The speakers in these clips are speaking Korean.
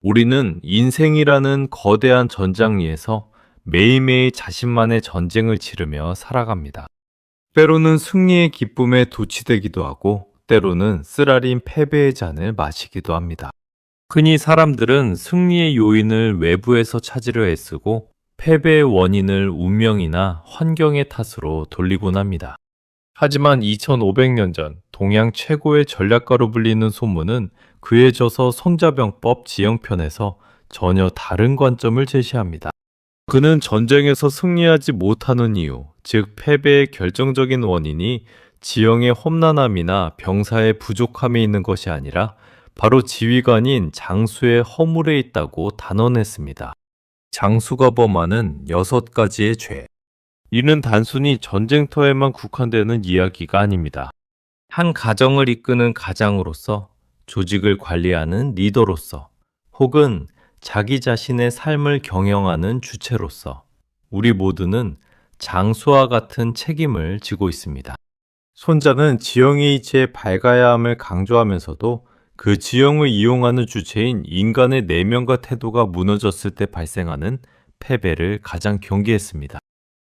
우리는 인생이라는 거대한 전장리에서 매일매일 자신만의 전쟁을 치르며 살아갑니다. 때로는 승리의 기쁨에 도취되기도 하고, 때로는 쓰라린 패배의 잔을 마시기도 합니다. 흔히 사람들은 승리의 요인을 외부에서 찾으려 애쓰고, 패배의 원인을 운명이나 환경의 탓으로 돌리곤 합니다. 하지만 2500년 전 동양 최고의 전략가로 불리는 손문은 그의 저서 손자병법 지형편에서 전혀 다른 관점을 제시합니다. 그는 전쟁에서 승리하지 못하는 이유, 즉 패배의 결정적인 원인이 지형의 험난함이나 병사의 부족함에 있는 것이 아니라 바로 지휘관인 장수의 허물에 있다고 단언했습니다. 장수가 범하는 6가지의 죄. 이는 단순히 전쟁터에만 국한되는 이야기가 아닙니다. 한 가정을 이끄는 가장으로서, 조직을 관리하는 리더로서, 혹은 자기 자신의 삶을 경영하는 주체로서 우리 모두는 장수와 같은 책임을 지고 있습니다. 손자는 지형의 이치에 밝아야 함을 강조하면서도 그 지형을 이용하는 주체인 인간의 내면과 태도가 무너졌을 때 발생하는 패배를 가장 경계했습니다.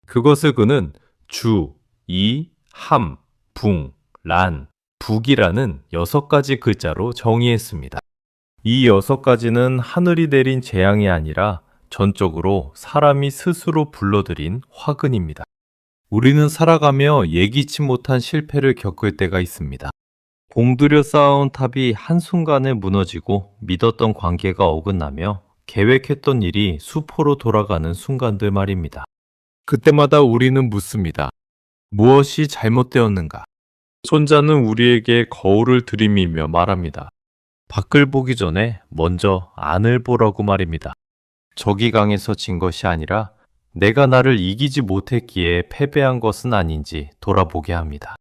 그것을 그는 주, 이, 함, 붕, 란, 북이라는 6가지 글자로 정의했습니다. 이 6가지는 하늘이 내린 재앙이 아니라 전적으로 사람이 스스로 불러들인 화근입니다. 우리는 살아가며 예기치 못한 실패를 겪을 때가 있습니다. 공들여 쌓아온 탑이 한순간에 무너지고 믿었던 관계가 어긋나며 계획했던 일이 수포로 돌아가는 순간들 말입니다. 그때마다 우리는 묻습니다. 무엇이 잘못되었는가? 손자는 우리에게 거울을 들이밀며 말합니다. 밖을 보기 전에 먼저 안을 보라고 말입니다. 적이 강해서 진 것이 아니라 내가 나를 이기지 못했기에 패배한 것은 아닌지 돌아보게 합니다.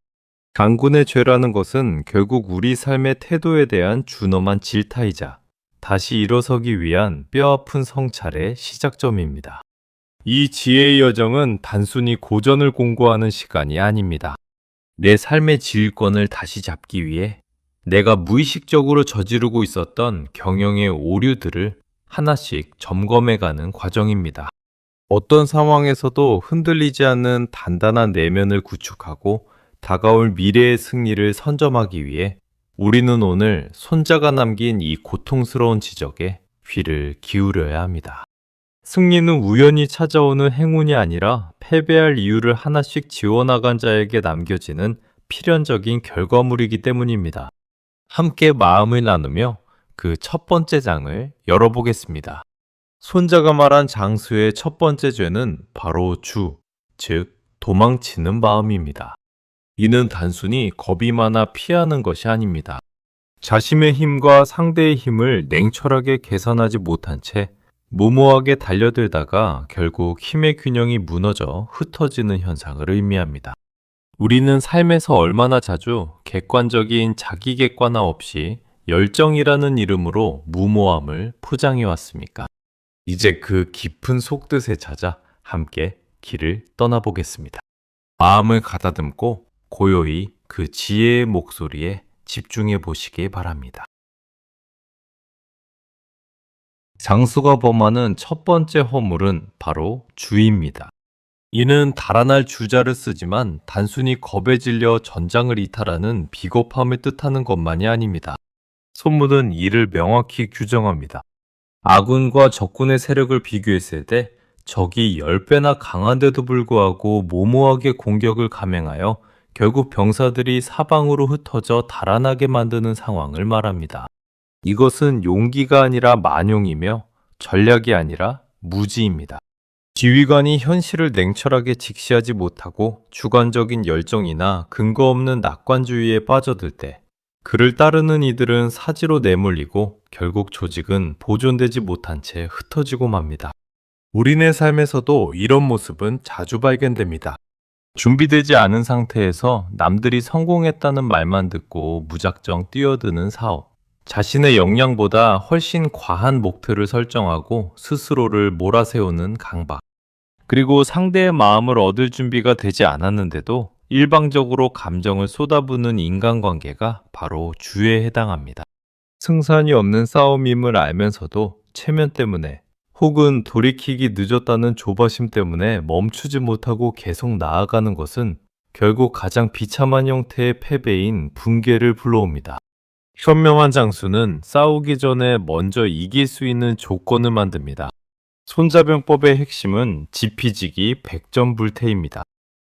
강군의 죄라는 것은 결국 우리 삶의 태도에 대한 준엄한 질타이자 다시 일어서기 위한 뼈아픈 성찰의 시작점입니다. 이 지혜의 여정은 단순히 고전을 공부하는 시간이 아닙니다. 내 삶의 지휘권을 다시 잡기 위해 내가 무의식적으로 저지르고 있었던 경영의 오류들을 하나씩 점검해가는 과정입니다. 어떤 상황에서도 흔들리지 않는 단단한 내면을 구축하고 다가올 미래의 승리를 선점하기 위해 우리는 오늘 손자가 남긴 이 고통스러운 지적에 귀를 기울여야 합니다. 승리는 우연히 찾아오는 행운이 아니라 패배할 이유를 하나씩 지워나간 자에게 남겨지는 필연적인 결과물이기 때문입니다. 함께 마음을 나누며 그 첫 번째 장을 열어보겠습니다. 손자가 말한 장수의 첫 번째 죄는 바로 주, 즉 도망치는 마음입니다. 이는 단순히 겁이 많아 피하는 것이 아닙니다. 자신의 힘과 상대의 힘을 냉철하게 계산하지 못한 채 무모하게 달려들다가 결국 힘의 균형이 무너져 흩어지는 현상을 의미합니다. 우리는 삶에서 얼마나 자주 객관적인 자기 객관화 없이 열정이라는 이름으로 무모함을 포장해 왔습니까? 이제 그 깊은 속뜻에 찾아 함께 길을 떠나보겠습니다. 마음을 가다듬고 고요히 그 지혜의 목소리에 집중해 보시기 바랍니다. 장수가 범하는 첫 번째 허물은 바로 주입니다. 이는 달아날 주자를 쓰지만 단순히 겁에 질려 전장을 이탈하는 비겁함을 뜻하는 것만이 아닙니다. 손문은 이를 명확히 규정합니다. 아군과 적군의 세력을 비교했을 때 적이 10배나 강한데도 불구하고 모모하게 공격을 감행하여 결국 병사들이 사방으로 흩어져 달아나게 만드는 상황을 말합니다. 이것은 용기가 아니라 만용이며 전략이 아니라 무지입니다. 지휘관이 현실을 냉철하게 직시하지 못하고 주관적인 열정이나 근거 없는 낙관주의에 빠져들 때 그를 따르는 이들은 사지로 내몰리고 결국 조직은 보존되지 못한 채 흩어지고 맙니다. 우리네 삶에서도 이런 모습은 자주 발견됩니다. 준비되지 않은 상태에서 남들이 성공했다는 말만 듣고 무작정 뛰어드는 사업, 자신의 역량보다 훨씬 과한 목표를 설정하고 스스로를 몰아세우는 강박, 그리고 상대의 마음을 얻을 준비가 되지 않았는데도 일방적으로 감정을 쏟아부는 인간관계가 바로 주에 해당합니다. 승산이 없는 싸움임을 알면서도 체면 때문에 혹은 돌이키기 늦었다는 조바심 때문에 멈추지 못하고 계속 나아가는 것은 결국 가장 비참한 형태의 패배인 붕괴를 불러옵니다. 현명한 장수는 싸우기 전에 먼저 이길 수 있는 조건을 만듭니다. 손자병법의 핵심은 지피지기 백전불태입니다.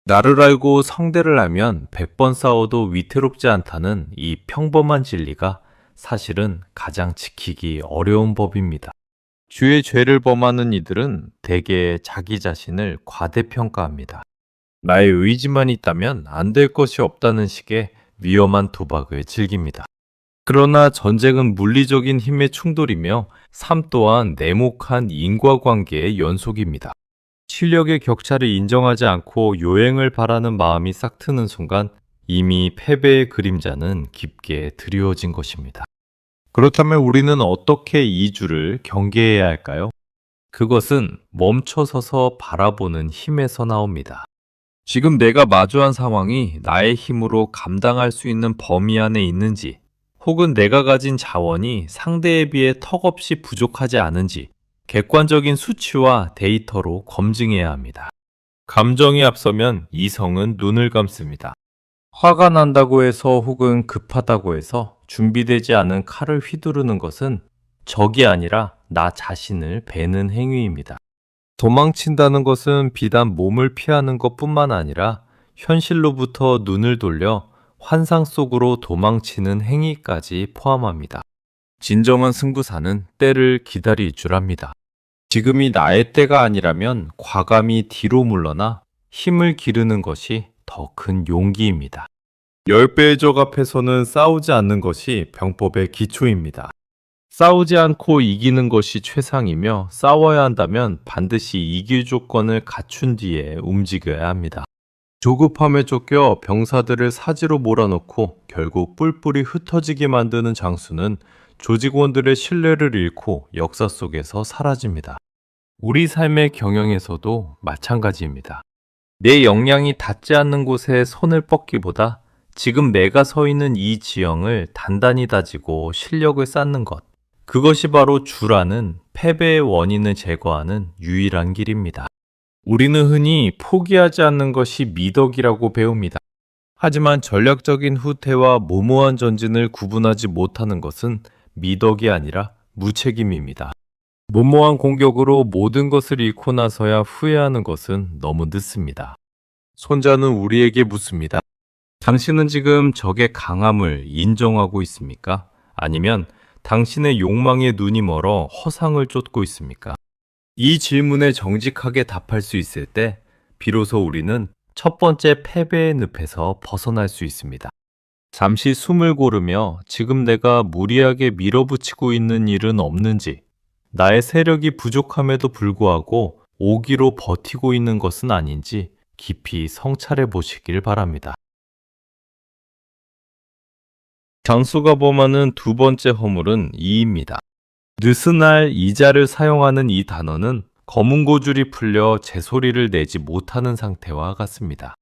나를 알고 성대를 알면 100번 싸워도 위태롭지 않다는 이 평범한 진리가 사실은 가장 지키기 어려운 법입니다. 주의 죄를 범하는 이들은 대개 자기 자신을 과대평가합니다. 나의 의지만 있다면 안 될 것이 없다는 식의 위험한 도박을 즐깁니다. 그러나 전쟁은 물리적인 힘의 충돌이며 삶 또한 냉혹한 인과관계의 연속입니다. 실력의 격차를 인정하지 않고 요행을 바라는 마음이 싹트는 순간 이미 패배의 그림자는 깊게 드리워진 것입니다. 그렇다면 우리는 어떻게 이주를 경계해야 할까요? 그것은 멈춰서서 바라보는 힘에서 나옵니다. 지금 내가 마주한 상황이 나의 힘으로 감당할 수 있는 범위 안에 있는지, 혹은 내가 가진 자원이 상대에 비해 턱없이 부족하지 않은지 객관적인 수치와 데이터로 검증해야 합니다. 감정이 앞서면 이성은 눈을 감습니다. 화가 난다고 해서 혹은 급하다고 해서 준비되지 않은 칼을 휘두르는 것은 적이 아니라 나 자신을 베는 행위입니다. 도망친다는 것은 비단 몸을 피하는 것뿐만 아니라 현실로부터 눈을 돌려 환상 속으로 도망치는 행위까지 포함합니다. 진정한 승부사는 때를 기다릴 줄 압니다. 지금이 나의 때가 아니라면 과감히 뒤로 물러나 힘을 기르는 것이 더 큰 용기입니다. 10배의 적 앞에서는 싸우지 않는 것이 병법의 기초입니다. 싸우지 않고 이기는 것이 최상이며 싸워야 한다면 반드시 이길 조건을 갖춘 뒤에 움직여야 합니다. 조급함에 쫓겨 병사들을 사지로 몰아넣고 결국 뿔뿔이 흩어지게 만드는 장수는 조직원들의 신뢰를 잃고 역사 속에서 사라집니다. 우리 삶의 경영에서도 마찬가지입니다. 내 역량이 닿지 않는 곳에 손을 뻗기보다 지금 내가 서 있는 이 지형을 단단히 다지고 실력을 쌓는 것, 그것이 바로 주라는 패배의 원인을 제거하는 유일한 길입니다. 우리는 흔히 포기하지 않는 것이 미덕이라고 배웁니다. 하지만 전략적인 후퇴와 무모한 전진을 구분하지 못하는 것은 미덕이 아니라 무책임입니다. 무모한 공격으로 모든 것을 잃고 나서야 후회하는 것은 너무 늦습니다. 손자는 우리에게 묻습니다. 당신은 지금 적의 강함을 인정하고 있습니까? 아니면 당신의 욕망에 눈이 멀어 허상을 쫓고 있습니까? 이 질문에 정직하게 답할 수 있을 때 비로소 우리는 첫 번째 패배의 늪에서 벗어날 수 있습니다. 잠시 숨을 고르며 지금 내가 무리하게 밀어붙이고 있는 일은 없는지, 나의 세력이 부족함에도 불구하고 오기로 버티고 있는 것은 아닌지 깊이 성찰해 보시길 바랍니다. 장수가 범하는 두 번째 허물은 이입니다. 느슨할 이자를 사용하는 이 단어는 검은 고줄이 풀려 제소리를 내지 못하는 상태와 같습니다.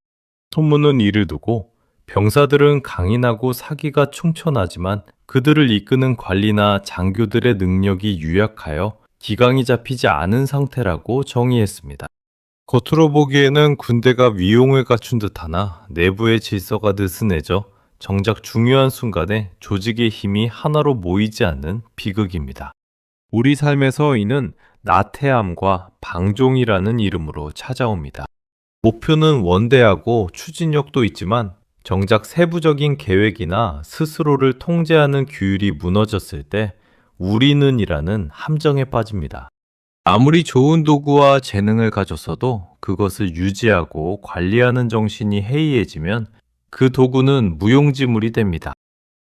소문은 이를 두고 병사들은 강인하고 사기가 충천하지만 그들을 이끄는 관리나 장교들의 능력이 유약하여 기강이 잡히지 않은 상태라고 정의했습니다. 겉으로 보기에는 군대가 위용을 갖춘 듯하나 내부의 질서가 느슨해져 정작 중요한 순간에 조직의 힘이 하나로 모이지 않는 비극입니다. 우리 삶에서 이는 나태함과 방종이라는 이름으로 찾아옵니다. 목표는 원대하고 추진력도 있지만 정작 세부적인 계획이나 스스로를 통제하는 규율이 무너졌을 때 우리는이라는 함정에 빠집니다. 아무리 좋은 도구와 재능을 가졌어도 그것을 유지하고 관리하는 정신이 해이해지면 그 도구는 무용지물이 됩니다.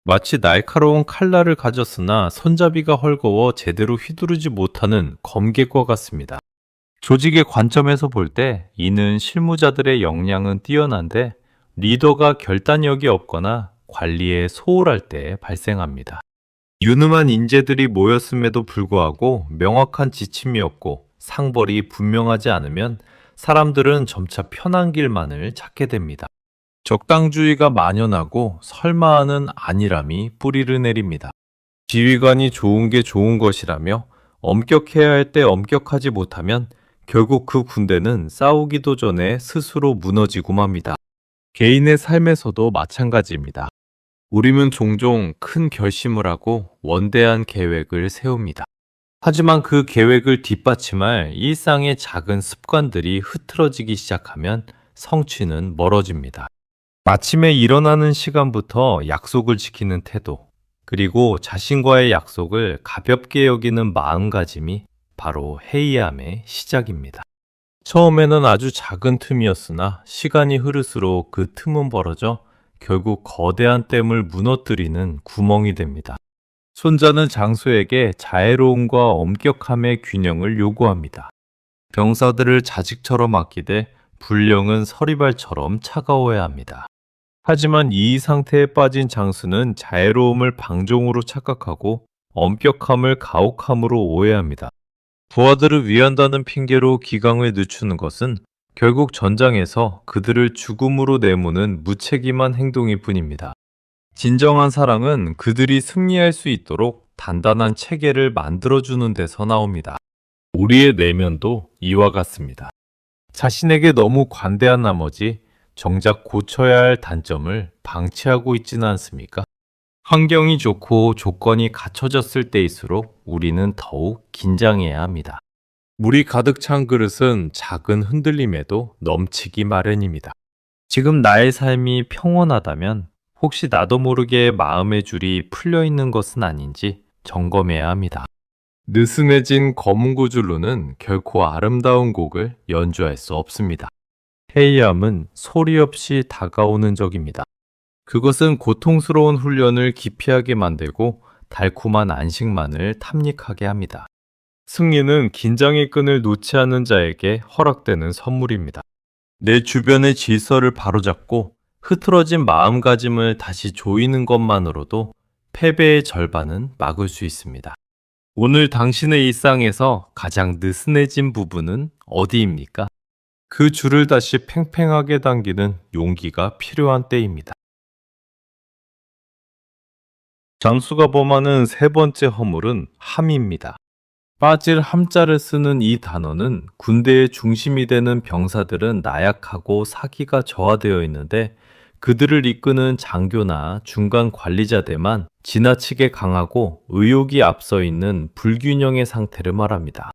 마치 날카로운 칼날을 가졌으나 손잡이가 헐거워 제대로 휘두르지 못하는 검객과 같습니다. 조직의 관점에서 볼 때 이는 실무자들의 역량은 뛰어난데 리더가 결단력이 없거나 관리에 소홀할 때 발생합니다. 유능한 인재들이 모였음에도 불구하고 명확한 지침이 없고 상벌이 분명하지 않으면 사람들은 점차 편한 길만을 찾게 됩니다. 적당주의가 만연하고 설마하는 안일함이 뿌리를 내립니다. 지휘관이 좋은 게 좋은 것이라며 엄격해야 할 때 엄격하지 못하면 결국 그 군대는 싸우기도 전에 스스로 무너지고 맙니다. 개인의 삶에서도 마찬가지입니다. 우리는 종종 큰 결심을 하고 원대한 계획을 세웁니다. 하지만 그 계획을 뒷받침할 일상의 작은 습관들이 흐트러지기 시작하면 성취는 멀어집니다. 아침에 일어나는 시간부터 약속을 지키는 태도, 그리고 자신과의 약속을 가볍게 여기는 마음가짐이 바로 해이함의 시작입니다. 처음에는 아주 작은 틈이었으나 시간이 흐를수록 그 틈은 벌어져 결국 거대한 댐을 무너뜨리는 구멍이 됩니다. 손자는 장수에게 자애로움과 엄격함의 균형을 요구합니다. 병사들을 자식처럼 아끼되 불령은 서리발처럼 차가워야 합니다. 하지만 이 상태에 빠진 장수는 자애로움을 방종으로 착각하고 엄격함을 가혹함으로 오해합니다. 부하들을 위한다는 핑계로 기강을 늦추는 것은 결국 전장에서 그들을 죽음으로 내모는 무책임한 행동일 뿐입니다. 진정한 사랑은 그들이 승리할 수 있도록 단단한 체계를 만들어주는 데서 나옵니다. 우리의 내면도 이와 같습니다. 자신에게 너무 관대한 나머지 정작 고쳐야 할 단점을 방치하고 있지는 않습니까? 환경이 좋고 조건이 갖춰졌을 때일수록 우리는 더욱 긴장해야 합니다. 물이 가득 찬 그릇은 작은 흔들림에도 넘치기 마련입니다. 지금 나의 삶이 평온하다면 혹시 나도 모르게 마음의 줄이 풀려 있는 것은 아닌지 점검해야 합니다. 느슨해진 검은 구줄로는 결코 아름다운 곡을 연주할 수 없습니다. 해이함은 소리 없이 다가오는 적입니다. 그것은 고통스러운 훈련을 기피하게 만들고 달콤한 안식만을 탐닉하게 합니다. 승리는 긴장의 끈을 놓지 않는 자에게 허락되는 선물입니다. 내 주변의 질서를 바로잡고 흐트러진 마음가짐을 다시 조이는 것만으로도 패배의 절반은 막을 수 있습니다. 오늘 당신의 일상에서 가장 느슨해진 부분은 어디입니까? 그 줄을 다시 팽팽하게 당기는 용기가 필요한 때입니다. 장수가 범하는 세 번째 허물은 함입니다. 빠질 함자를 쓰는 이 단어는 군대의 중심이 되는 병사들은 나약하고 사기가 저하되어 있는데 그들을 이끄는 장교나 중간 관리자들만 지나치게 강하고 의욕이 앞서 있는 불균형의 상태를 말합니다.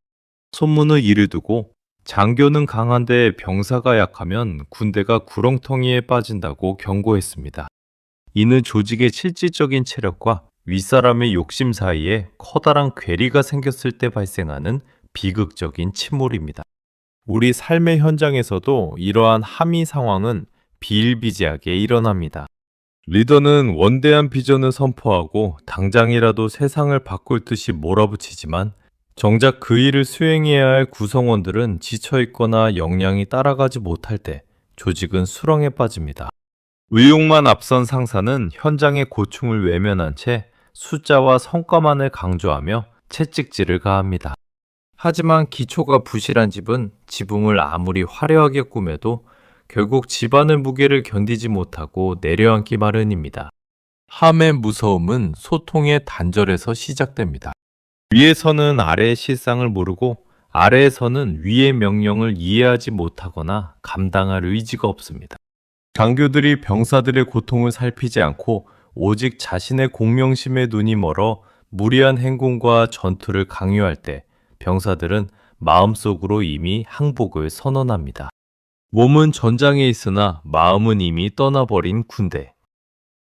소문을 이를 두고 장교는 강한데 병사가 약하면 군대가 구렁텅이에 빠진다고 경고했습니다. 이는 조직의 실질적인 체력과 윗사람의 욕심 사이에 커다란 괴리가 생겼을 때 발생하는 비극적인 침몰입니다. 우리 삶의 현장에서도 이러한 함의 상황은 비일비재하게 일어납니다. 리더는 원대한 비전을 선포하고 당장이라도 세상을 바꿀 듯이 몰아붙이지만 정작 그 일을 수행해야 할 구성원들은 지쳐있거나 역량이 따라가지 못할 때 조직은 수렁에 빠집니다. 의욕만 앞선 상사는 현장의 고충을 외면한 채 숫자와 성과만을 강조하며 채찍질을 가합니다. 하지만 기초가 부실한 집은 지붕을 아무리 화려하게 꾸며도 결국 집안의 무게를 견디지 못하고 내려앉기 마련입니다. 함의 무서움은 소통의 단절에서 시작됩니다. 위에서는 아래의 실상을 모르고 아래에서는 위의 명령을 이해하지 못하거나 감당할 의지가 없습니다. 장교들이 병사들의 고통을 살피지 않고 오직 자신의 공명심에 눈이 멀어 무리한 행군과 전투를 강요할 때 병사들은 마음속으로 이미 항복을 선언합니다. 몸은 전장에 있으나 마음은 이미 떠나버린 군대.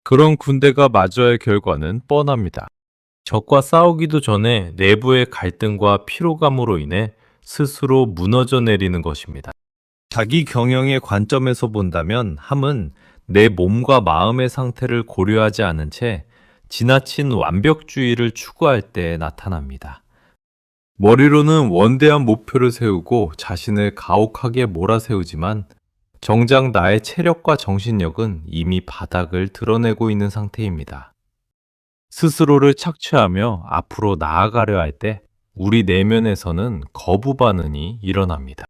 그런 군대가 마주할 결과는 뻔합니다. 적과 싸우기도 전에 내부의 갈등과 피로감으로 인해 스스로 무너져 내리는 것입니다. 자기 경영의 관점에서 본다면 함은 내 몸과 마음의 상태를 고려하지 않은 채 지나친 완벽주의를 추구할 때 나타납니다. 머리로는 원대한 목표를 세우고 자신을 가혹하게 몰아세우지만 정작 나의 체력과 정신력은 이미 바닥을 드러내고 있는 상태입니다. 스스로를 착취하며 앞으로 나아가려 할 때 우리 내면에서는 거부 반응이 일어납니다.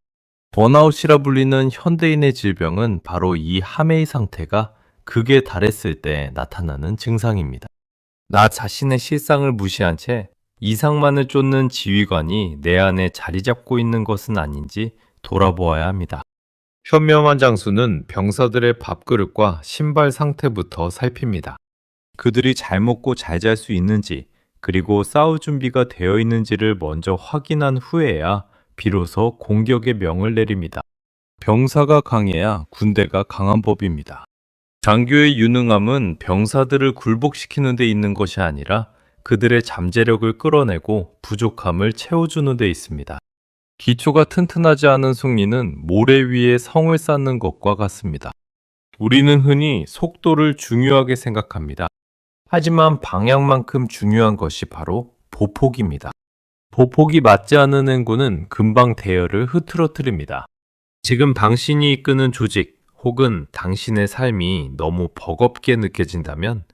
번아웃이라 불리는 현대인의 질병은 바로 이 함의 상태가 극에 달했을 때 나타나는 증상입니다. 나 자신의 실상을 무시한 채 이상만을 쫓는 지휘관이 내 안에 자리 잡고 있는 것은 아닌지 돌아보아야 합니다. 현명한 장수는 병사들의 밥그릇과 신발 상태부터 살핍니다. 그들이 잘 먹고 잘 잘 수 있는지, 그리고 싸울 준비가 되어 있는지를 먼저 확인한 후에야 비로소 공격의 명을 내립니다. 병사가 강해야 군대가 강한 법입니다. 장교의 유능함은 병사들을 굴복시키는 데 있는 것이 아니라 그들의 잠재력을 끌어내고 부족함을 채워주는 데 있습니다. 기초가 튼튼하지 않은 승리는 모래 위에 성을 쌓는 것과 같습니다. 우리는 흔히 속도를 중요하게 생각합니다. 하지만 방향만큼 중요한 것이 바로 보폭입니다. 보폭이 맞지 않는 행군은 금방 대열을 흐트러뜨립니다. 지금 당신이 이끄는 조직 혹은 당신의 삶이 너무 버겁게 느껴진다면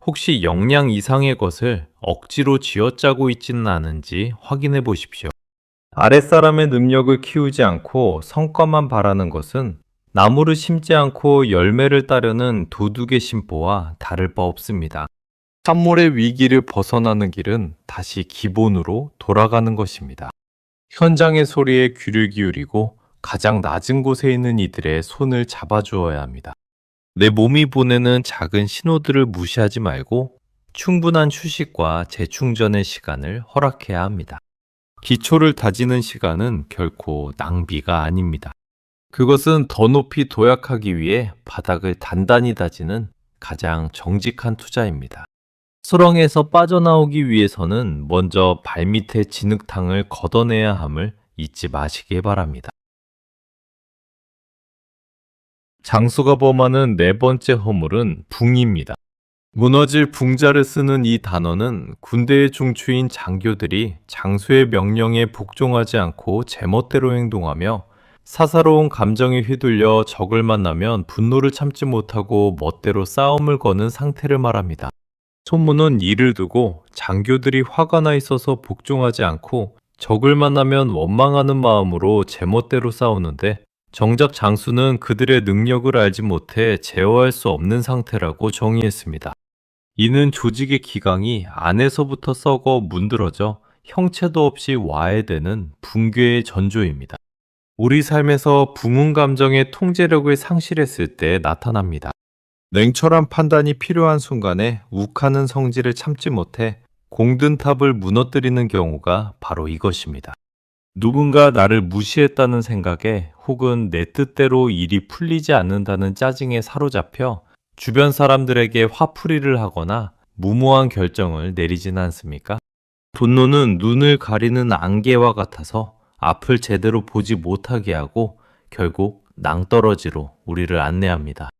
혹시 역량 이상의 것을 억지로 쥐어짜고 있지는 않은지 확인해 보십시오. 아랫사람의 능력을 키우지 않고 성과만 바라는 것은 나무를 심지 않고 열매를 따려는 도둑의 심보와 다를 바 없습니다. 산물의 위기를 벗어나는 길은 다시 기본으로 돌아가는 것입니다. 현장의 소리에 귀를 기울이고 가장 낮은 곳에 있는 이들의 손을 잡아주어야 합니다. 내 몸이 보내는 작은 신호들을 무시하지 말고 충분한 휴식과 재충전의 시간을 허락해야 합니다. 기초를 다지는 시간은 결코 낭비가 아닙니다. 그것은 더 높이 도약하기 위해 바닥을 단단히 다지는 가장 정직한 투자입니다. 수렁에서 빠져나오기 위해서는 먼저 발밑의 진흙탕을 걷어내야 함을 잊지 마시기 바랍니다. 장수가 범하는 네 번째 허물은 붕입니다. 무너질 붕자를 쓰는 이 단어는 군대의 중추인 장교들이 장수의 명령에 복종하지 않고 제멋대로 행동하며 사사로운 감정에 휘둘려 적을 만나면 분노를 참지 못하고 멋대로 싸움을 거는 상태를 말합니다. 소문은 이를 두고 장교들이 화가 나 있어서 복종하지 않고 적을 만나면 원망하는 마음으로 제멋대로 싸우는데 정작 장수는 그들의 능력을 알지 못해 제어할 수 없는 상태라고 정의했습니다. 이는 조직의 기강이 안에서부터 썩어 문드러져 형체도 없이 와해되는 붕괴의 전조입니다. 우리 삶에서 붕운 감정의 통제력을 상실했을 때 나타납니다. 냉철한 판단이 필요한 순간에 욱하는 성질을 참지 못해 공든 탑을 무너뜨리는 경우가 바로 이것입니다. 누군가 나를 무시했다는 생각에 혹은 내 뜻대로 일이 풀리지 않는다는 짜증에 사로잡혀 주변 사람들에게 화풀이를 하거나 무모한 결정을 내리진 않습니까? 분노는 눈을 가리는 안개와 같아서 앞을 제대로 보지 못하게 하고 결국 낭떠러지로 우리를 안내합니다.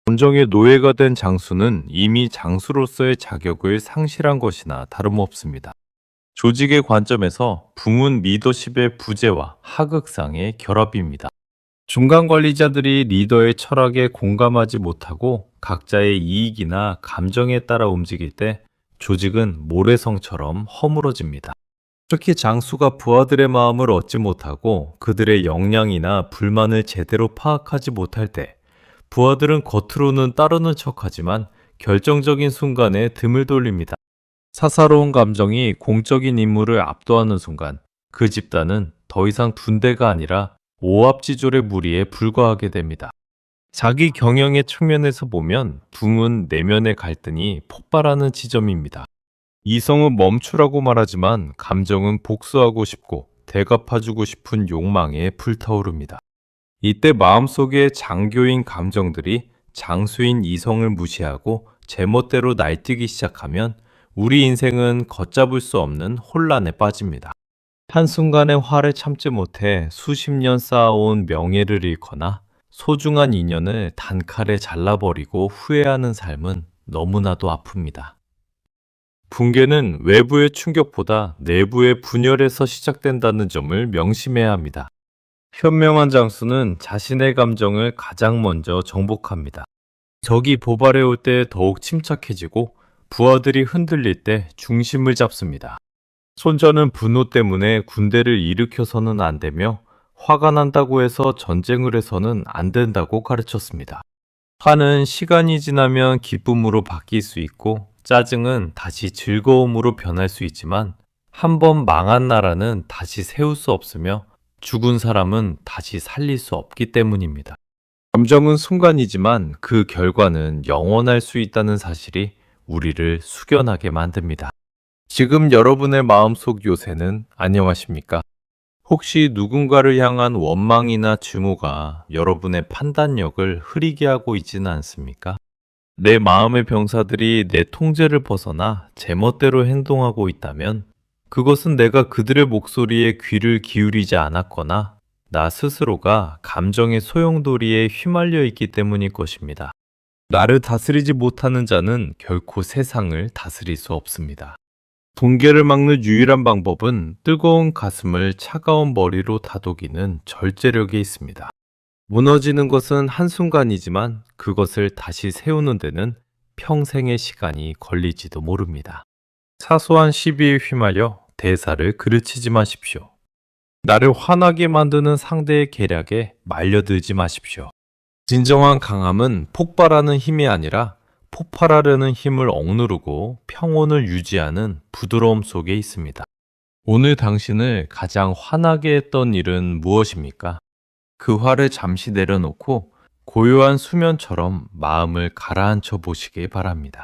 감정의 노예가 된 장수는 이미 장수로서의 자격을 상실한 것이나 다름없습니다. 조직의 관점에서 붕은 리더십의 부재와 하극상의 결합입니다. 중간 관리자들이 리더의 철학에 공감하지 못하고 각자의 이익이나 감정에 따라 움직일 때 조직은 모래성처럼 허물어집니다. 특히 장수가 부하들의 마음을 얻지 못하고 그들의 역량이나 불만을 제대로 파악하지 못할 때 부하들은 겉으로는 따르는 척하지만 결정적인 순간에 등을 돌립니다. 사사로운 감정이 공적인 임무를 압도하는 순간 그 집단은 더 이상 군대가 아니라 오합지졸의 무리에 불과하게 됩니다. 자기 경영의 측면에서 보면 붕은 내면의 갈등이 폭발하는 지점입니다. 이성은 멈추라고 말하지만 감정은 복수하고 싶고 대갚아주고 싶은 욕망에 불타오릅니다. 이때 마음속의 장교인 감정들이 장수인 이성을 무시하고 제멋대로 날뛰기 시작하면 우리 인생은 걷잡을 수 없는 혼란에 빠집니다. 한순간의 화를 참지 못해 수십 년 쌓아온 명예를 잃거나 소중한 인연을 단칼에 잘라버리고 후회하는 삶은 너무나도 아픕니다. 붕괴는 외부의 충격보다 내부의 분열에서 시작된다는 점을 명심해야 합니다. 현명한 장수는 자신의 감정을 가장 먼저 정복합니다. 적이 도발해 올 때 더욱 침착해지고 부하들이 흔들릴 때 중심을 잡습니다. 손자는 분노 때문에 군대를 일으켜서는 안 되며 화가 난다고 해서 전쟁을 해서는 안 된다고 가르쳤습니다. 화는 시간이 지나면 기쁨으로 바뀔 수 있고 짜증은 다시 즐거움으로 변할 수 있지만 한 번 망한 나라는 다시 세울 수 없으며 죽은 사람은 다시 살릴 수 없기 때문입니다. 감정은 순간이지만 그 결과는 영원할 수 있다는 사실이 우리를 숙연하게 만듭니다. 지금 여러분의 마음속 요새는 안녕하십니까? 혹시 누군가를 향한 원망이나 증오가 여러분의 판단력을 흐리게 하고 있지는 않습니까? 내 마음의 병사들이 내 통제를 벗어나 제멋대로 행동하고 있다면 그것은 내가 그들의 목소리에 귀를 기울이지 않았거나 나 스스로가 감정의 소용돌이에 휘말려 있기 때문일 것입니다. 나를 다스리지 못하는 자는 결코 세상을 다스릴 수 없습니다. 붕괴를 막는 유일한 방법은 뜨거운 가슴을 차가운 머리로 다독이는 절제력에 있습니다. 무너지는 것은 한순간이지만 그것을 다시 세우는 데는 평생의 시간이 걸릴지도 모릅니다. 사소한 시비에 휘말려 대사를 그르치지 마십시오. 나를 화나게 만드는 상대의 계략에 말려들지 마십시오. 진정한 강함은 폭발하는 힘이 아니라 폭발하려는 힘을 억누르고 평온을 유지하는 부드러움 속에 있습니다. 오늘 당신을 가장 화나게 했던 일은 무엇입니까? 그 화를 잠시 내려놓고 고요한 수면처럼 마음을 가라앉혀 보시길 바랍니다.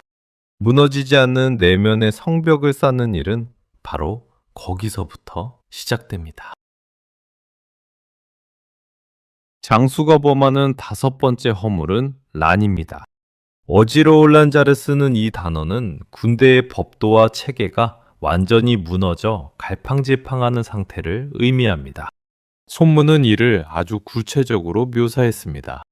무너지지 않는 내면의 성벽을 쌓는 일은 바로 거기서부터 시작됩니다. 장수가 범하는 5번째 허물은 란입니다. 어지러울란 자를 쓰는 이 단어는 군대의 법도와 체계가 완전히 무너져 갈팡질팡하는 상태를 의미합니다. 손문은 이를 아주 구체적으로 묘사했습니다.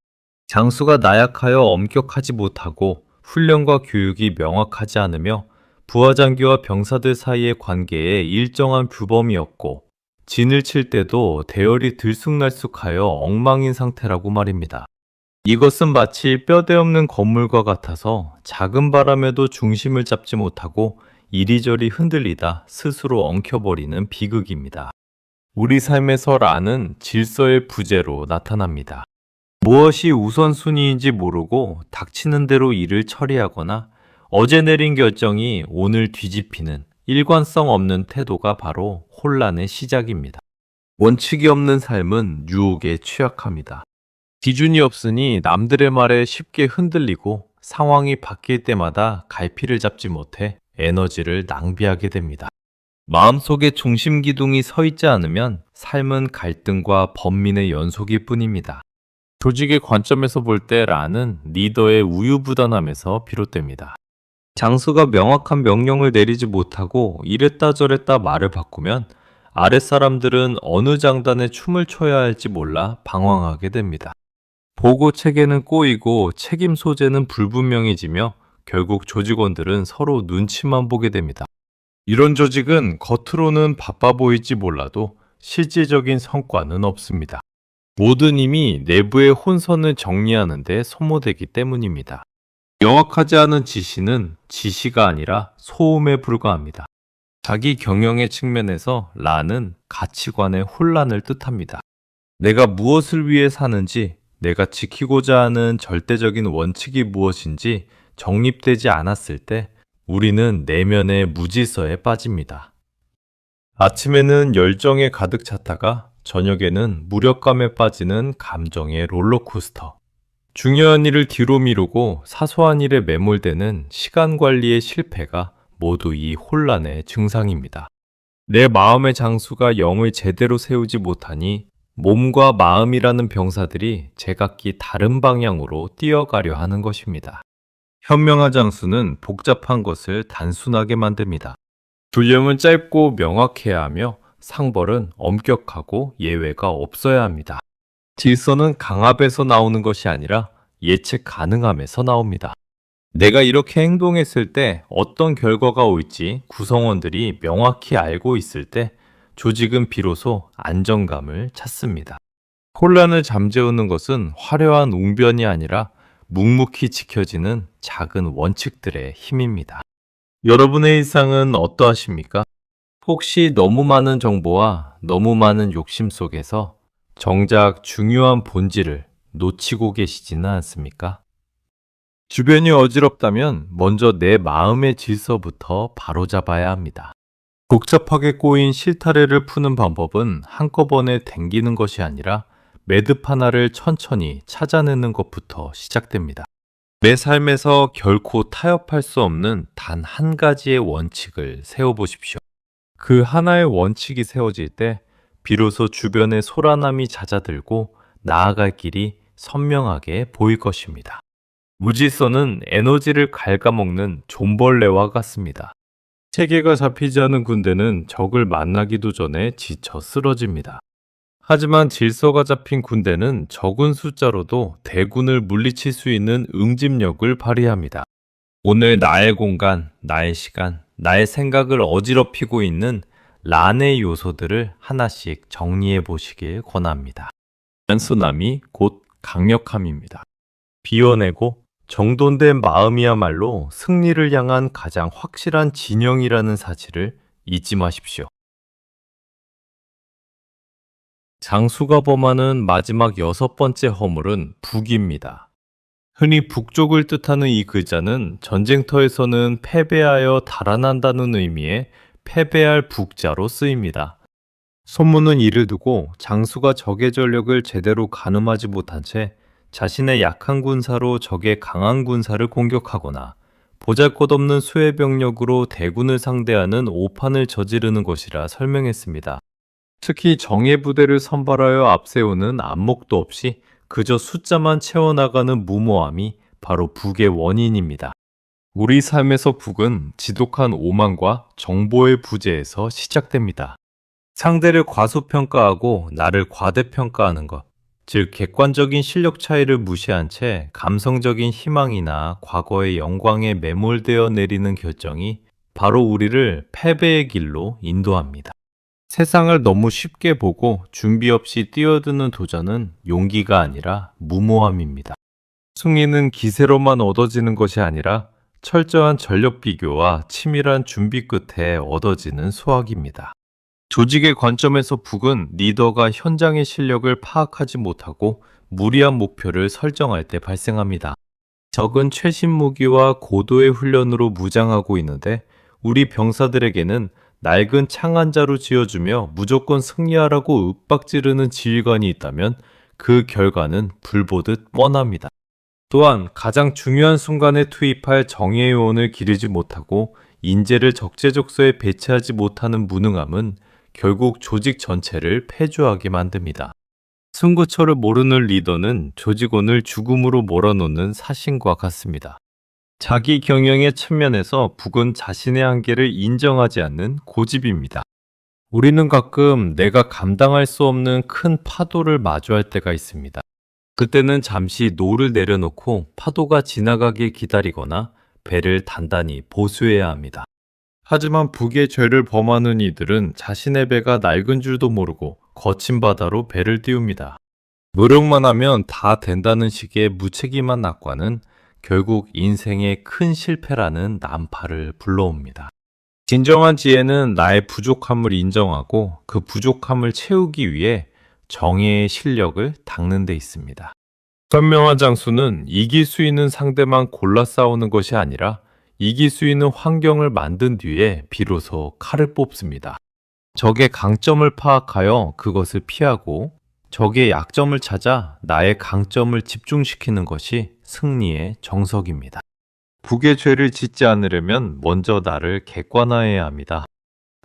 장수가 나약하여 엄격하지 못하고 훈련과 교육이 명확하지 않으며 부하장교와 병사들 사이의 관계에 일정한 규범이 없고 진을 칠 때도 대열이 들쑥날쑥하여 엉망인 상태라고 말입니다. 이것은 마치 뼈대 없는 건물과 같아서 작은 바람에도 중심을 잡지 못하고 이리저리 흔들리다 스스로 엉켜버리는 비극입니다. 우리 삶에서 란은 질서의 부재로 나타납니다. 무엇이 우선순위인지 모르고 닥치는 대로 일을 처리하거나 어제 내린 결정이 오늘 뒤집히는 일관성 없는 태도가 바로 혼란의 시작입니다. 원칙이 없는 삶은 유혹에 취약합니다. 기준이 없으니 남들의 말에 쉽게 흔들리고 상황이 바뀔 때마다 갈피를 잡지 못해 에너지를 낭비하게 됩니다. 마음속에 중심 기둥이 서 있지 않으면 삶은 갈등과 번민의 연속일 뿐입니다. 조직의 관점에서 볼 때 란은 리더의 우유부단함에서 비롯됩니다. 장수가 명확한 명령을 내리지 못하고 이랬다 저랬다 말을 바꾸면 아랫사람들은 어느 장단에 춤을 춰야 할지 몰라 방황하게 됩니다. 보고 체계는 꼬이고 책임 소재는 불분명해지며 결국 조직원들은 서로 눈치만 보게 됩니다. 이런 조직은 겉으로는 바빠 보일지 몰라도 실질적인 성과는 없습니다. 모든 힘이 내부의 혼선을 정리하는 데 소모되기 때문입니다. 명확하지 않은 지시는 지시가 아니라 소음에 불과합니다. 자기 경영의 측면에서 란은 가치관의 혼란을 뜻합니다. 내가 무엇을 위해 사는지, 내가 지키고자 하는 절대적인 원칙이 무엇인지 정립되지 않았을 때 우리는 내면의 무질서에 빠집니다. 아침에는 열정에 가득 찼다가 저녁에는 무력감에 빠지는 감정의 롤러코스터. 중요한 일을 뒤로 미루고 사소한 일에 매몰되는 시간 관리의 실패가 모두 이 혼란의 증상입니다. 내 마음의 장수가 영을 제대로 세우지 못하니 몸과 마음이라는 병사들이 제각기 다른 방향으로 뛰어가려 하는 것입니다. 현명한 장수는 복잡한 것을 단순하게 만듭니다. 분량은 짧고 명확해야 하며 상벌은 엄격하고 예외가 없어야 합니다. 질서는 강압에서 나오는 것이 아니라 예측 가능함에서 나옵니다. 내가 이렇게 행동했을 때 어떤 결과가 올지 구성원들이 명확히 알고 있을 때 조직은 비로소 안정감을 찾습니다. 혼란을 잠재우는 것은 화려한 웅변이 아니라 묵묵히 지켜지는 작은 원칙들의 힘입니다. 여러분의 일상은 어떠하십니까? 혹시 너무 많은 정보와 너무 많은 욕심 속에서 정작 중요한 본질을 놓치고 계시지는 않습니까? 주변이 어지럽다면 먼저 내 마음의 질서부터 바로잡아야 합니다. 복잡하게 꼬인 실타래를 푸는 방법은 한꺼번에 당기는 것이 아니라 매듭 하나를 천천히 찾아내는 것부터 시작됩니다. 내 삶에서 결코 타협할 수 없는 단 한 가지의 원칙을 세워보십시오. 그 하나의 원칙이 세워질 때 비로소 주변의 소란함이 잦아들고 나아갈 길이 선명하게 보일 것입니다. 무질서는 에너지를 갉아먹는 존벌레와 같습니다. 체계가 잡히지 않은 군대는 적을 만나기도 전에 지쳐 쓰러집니다. 하지만 질서가 잡힌 군대는 적은 숫자로도 대군을 물리칠 수 있는 응집력을 발휘합니다. 오늘 나의 공간, 나의 시간, 나의 생각을 어지럽히고 있는 란의 요소들을 하나씩 정리해 보시길 권합니다. 단순함이 곧 강력함입니다. 비워내고 정돈된 마음이야말로 승리를 향한 가장 확실한 진영이라는 사실을 잊지 마십시오. 장수가 범하는 마지막 6번째 허물은 북입니다. 흔히 북쪽을 뜻하는 이 글자는 전쟁터에서는 패배하여 달아난다는 의미의 패배할 북자로 쓰입니다. 손문은 이를 두고 장수가 적의 전력을 제대로 가늠하지 못한 채 자신의 약한 군사로 적의 강한 군사를 공격하거나 보잘것없는 수의 병력으로 대군을 상대하는 오판을 저지르는 것이라 설명했습니다. 특히 정예 부대를 선발하여 앞세우는 안목도 없이 그저 숫자만 채워나가는 무모함이 바로 북의 원인입니다. 우리 삶에서 북은 지독한 오만과 정보의 부재에서 시작됩니다. 상대를 과소평가하고 나를 과대평가하는 것, 즉 객관적인 실력 차이를 무시한 채 감성적인 희망이나 과거의 영광에 매몰되어 내리는 결정이 바로 우리를 패배의 길로 인도합니다. 세상을 너무 쉽게 보고 준비 없이 뛰어드는 도전은 용기가 아니라 무모함입니다. 승리는 기세로만 얻어지는 것이 아니라 철저한 전력 비교와 치밀한 준비 끝에 얻어지는 수확입니다. 조직의 관점에서 북은 리더가 현장의 실력을 파악하지 못하고 무리한 목표를 설정할 때 발생합니다. 적은 최신 무기와 고도의 훈련으로 무장하고 있는데 우리 병사들에게는 낡은 창안자로 지어주며 무조건 승리하라고 윽박지르는 지휘관이 있다면 그 결과는 불보듯 뻔합니다. 또한 가장 중요한 순간에 투입할 정예 요원을 기르지 못하고 인재를 적재적소에 배치하지 못하는 무능함은 결국 조직 전체를 폐주하게 만듭니다. 승구처를 모르는 리더는 조직원을 죽음으로 몰아놓는 사신과 같습니다. 자기 경영의 측면에서 북은 자신의 한계를 인정하지 않는 고집입니다. 우리는 가끔 내가 감당할 수 없는 큰 파도를 마주할 때가 있습니다. 그때는 잠시 노를 내려놓고 파도가 지나가길 기다리거나 배를 단단히 보수해야 합니다. 하지만 북의 죄를 범하는 이들은 자신의 배가 낡은 줄도 모르고 거친 바다로 배를 띄웁니다. 노력만 하면 다 된다는 식의 무책임한 낙관은 결국 인생의 큰 실패라는 난파를 불러옵니다. 진정한 지혜는 나의 부족함을 인정하고 그 부족함을 채우기 위해 정예의 실력을 닦는 데 있습니다. 현명한 장수는 이길 수 있는 상대만 골라 싸우는 것이 아니라 이길 수 있는 환경을 만든 뒤에 비로소 칼을 뽑습니다. 적의 강점을 파악하여 그것을 피하고 적의 약점을 찾아 나의 강점을 집중시키는 것이 승리의 정석입니다. 북의 죄를 짓지 않으려면 먼저 나를 객관화해야 합니다.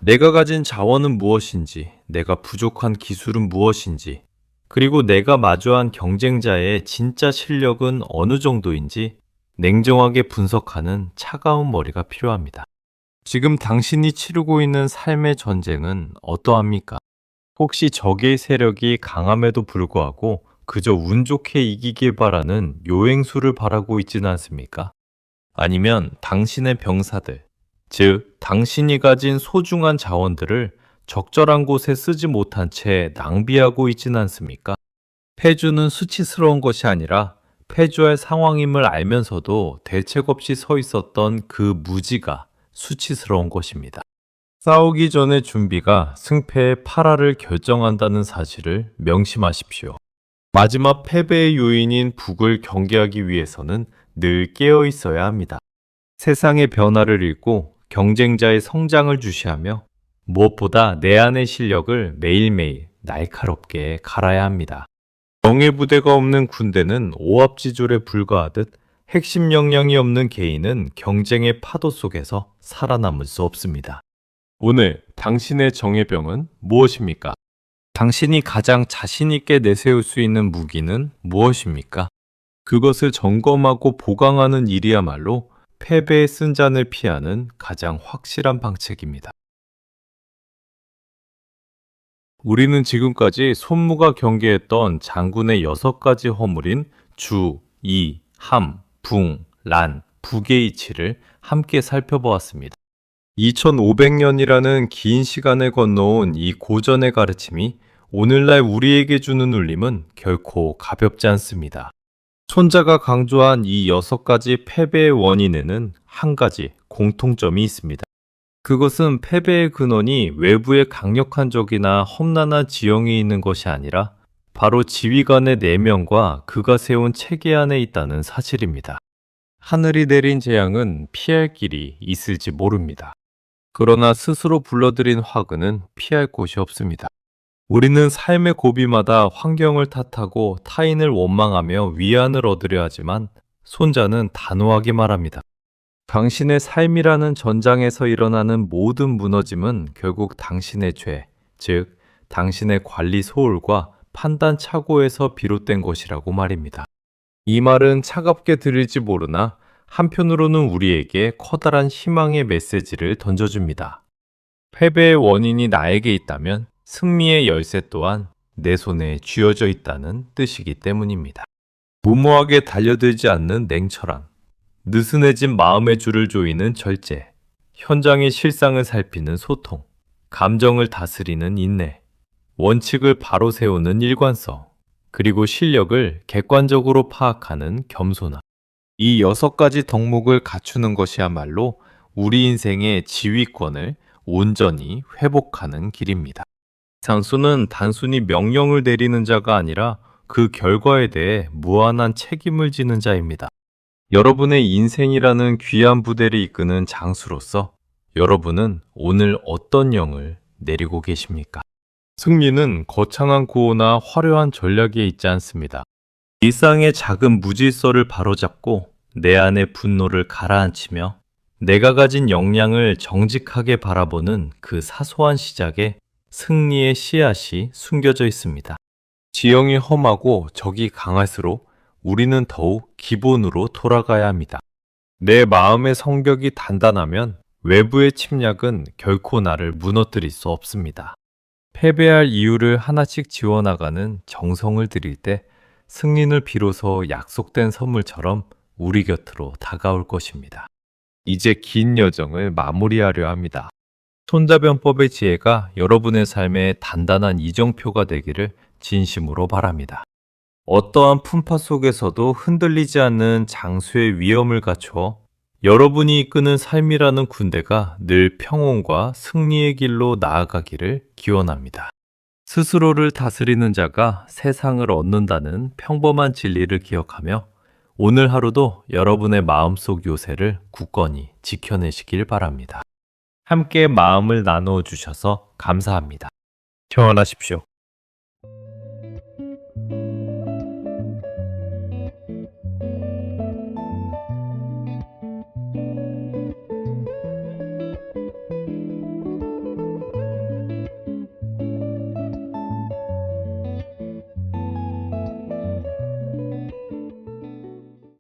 내가 가진 자원은 무엇인지, 내가 부족한 기술은 무엇인지, 그리고 내가 마주한 경쟁자의 진짜 실력은 어느 정도인지 냉정하게 분석하는 차가운 머리가 필요합니다. 지금 당신이 치르고 있는 삶의 전쟁은 어떠합니까? 혹시 적의 세력이 강함에도 불구하고 그저 운 좋게 이기길 바라는 요행수를 바라고 있지는 않습니까? 아니면 당신의 병사들, 즉 당신이 가진 소중한 자원들을 적절한 곳에 쓰지 못한 채 낭비하고 있지는 않습니까? 패주는 수치스러운 것이 아니라 패주할 상황임을 알면서도 대책 없이 서 있었던 그 무지가 수치스러운 것입니다. 싸우기 전의 준비가 승패의 파라를 결정한다는 사실을 명심하십시오. 마지막 패배의 요인인 북을 경계하기 위해서는 늘 깨어 있어야 합니다. 세상의 변화를 읽고 경쟁자의 성장을 주시하며 무엇보다 내 안의 실력을 매일매일 날카롭게 갈아야 합니다. 명예부대가 없는 군대는 오합지졸에 불과하듯 핵심 역량이 없는 개인은 경쟁의 파도 속에서 살아남을 수 없습니다. 오늘 당신의 정예병은 무엇입니까? 당신이 가장 자신 있게 내세울 수 있는 무기는 무엇입니까? 그것을 점검하고 보강하는 일이야말로 패배의 쓴잔을 피하는 가장 확실한 방책입니다. 우리는 지금까지 손무가 경계했던 장군의 6가지 허물인 주, 이, 함, 붕, 란, 북의 이치를 함께 살펴보았습니다. 2500년이라는 긴 시간을 건너온 이 고전의 가르침이 오늘날 우리에게 주는 울림은 결코 가볍지 않습니다. 손자가 강조한 이 6가지 패배의 원인에는 한 가지 공통점이 있습니다. 그것은 패배의 근원이 외부의 강력한 적이나 험난한 지형이 있는 것이 아니라 바로 지휘관의 내면과 그가 세운 체계 안에 있다는 사실입니다. 하늘이 내린 재앙은 피할 길이 있을지 모릅니다. 그러나 스스로 불러들인 화근은 피할 곳이 없습니다. 우리는 삶의 고비마다 환경을 탓하고 타인을 원망하며 위안을 얻으려 하지만 손자는 단호하게 말합니다. 당신의 삶이라는 전장에서 일어나는 모든 무너짐은 결국 당신의 죄, 즉 당신의 관리 소홀과 판단 착오에서 비롯된 것이라고 말입니다. 이 말은 차갑게 들릴지 모르나 한편으로는 우리에게 커다란 희망의 메시지를 던져줍니다. 패배의 원인이 나에게 있다면 승리의 열쇠 또한 내 손에 쥐어져 있다는 뜻이기 때문입니다. 무모하게 달려들지 않는 냉철함, 느슨해진 마음의 줄을 조이는 절제, 현장의 실상을 살피는 소통, 감정을 다스리는 인내, 원칙을 바로 세우는 일관성, 그리고 실력을 객관적으로 파악하는 겸손함. 이 6가지 덕목을 갖추는 것이야말로 우리 인생의 지휘권을 온전히 회복하는 길입니다. 장수는 단순히 명령을 내리는 자가 아니라 그 결과에 대해 무한한 책임을 지는 자입니다. 여러분의 인생이라는 귀한 부대를 이끄는 장수로서 여러분은 오늘 어떤 영을 내리고 계십니까? 승리는 거창한 구호나 화려한 전략에 있지 않습니다. 일상의 작은 무질서를 바로잡고 내 안의 분노를 가라앉히며 내가 가진 역량을 정직하게 바라보는 그 사소한 시작에 승리의 씨앗이 숨겨져 있습니다. 지형이 험하고 적이 강할수록 우리는 더욱 기본으로 돌아가야 합니다. 내 마음의 성벽이 단단하면 외부의 침략은 결코 나를 무너뜨릴 수 없습니다. 패배할 이유를 하나씩 지워나가는 정성을 들일 때 승리는 비로소 약속된 선물처럼 우리 곁으로 다가올 것입니다. 이제 긴 여정을 마무리하려 합니다. 손자병법의 지혜가 여러분의 삶에 단단한 이정표가 되기를 진심으로 바랍니다. 어떠한 풍파 속에서도 흔들리지 않는 장수의 위엄을 갖추어 여러분이 이끄는 삶이라는 군대가 늘 평온과 승리의 길로 나아가기를 기원합니다. 스스로를 다스리는 자가 세상을 얻는다는 평범한 진리를 기억하며 오늘 하루도 여러분의 마음속 요새를 굳건히 지켜내시길 바랍니다. 함께 마음을 나누어 주셔서 감사합니다. 평안하십시오.